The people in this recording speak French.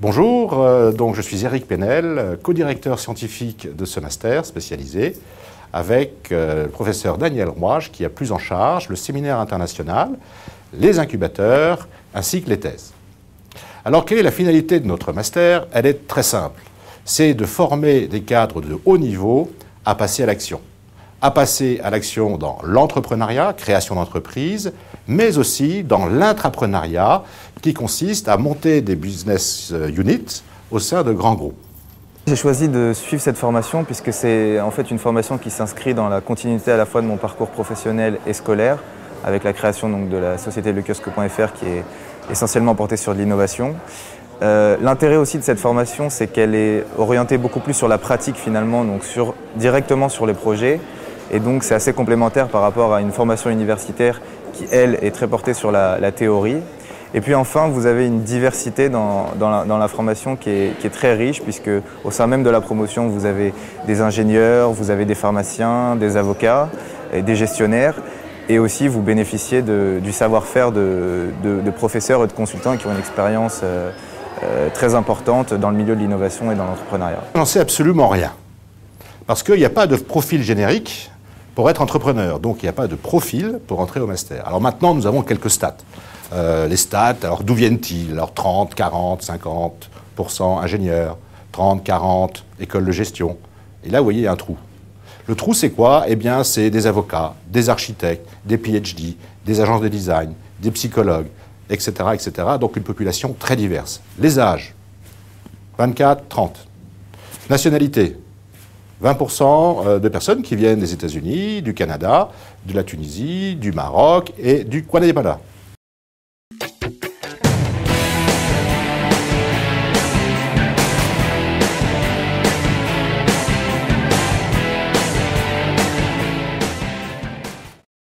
Bonjour, donc je suis Éric Penel, co-directeur scientifique de ce master spécialisé, avec le professeur Daniel Roige qui a plus en charge le séminaire international, les incubateurs ainsi que les thèses. Alors quelle est la finalité de notre master? Elle est très simple, c'est de former des cadres de haut niveau à passer à l'action. À passer à l'action dans l'entrepreneuriat, création d'entreprise, mais aussi dans l'intrapreneuriat qui consiste à monter des business units au sein de grands groupes. J'ai choisi de suivre cette formation puisque c'est en fait une formation qui s'inscrit dans la continuité à la fois de mon parcours professionnel et scolaire, avec la création donc, de la société lekiosque.fr qui est essentiellement portée sur de l'innovation. L'intérêt aussi de cette formation, c'est qu'elle est orientée beaucoup plus sur la pratique finalement, donc directement sur les projets. Et donc c'est assez complémentaire par rapport à une formation universitaire qui, elle, est très portée sur la théorie. Et puis enfin, vous avez une diversité dans la formation qui est très riche, puisque au sein même de la promotion, vous avez des ingénieurs, vous avez des pharmaciens, des avocats, et des gestionnaires. Et aussi, vous bénéficiez du savoir-faire de professeurs et de consultants qui ont une expérience très importante dans le milieu de l'innovation et dans l'entrepreneuriat. On n'en sait absolument rien, parce qu'il n'y a pas de profil générique pour être entrepreneur. Donc il n'y a pas de profil pour entrer au master. Alors maintenant, nous avons quelques stats. Les stats, alors d'où viennent-ils? Alors 30, 40, 50% ingénieurs, 30, 40 écoles de gestion. Et là, vous voyez, il y a un trou. Le trou, c'est quoi? Eh bien, c'est des avocats, des architectes, des PhD, des agences de design, des psychologues, etc., etc. Donc une population très diverse. Les âges, 24, 30. Nationalité, 20% de personnes qui viennent des États-Unis, du Canada, de la Tunisie, du Maroc et du Guatemala.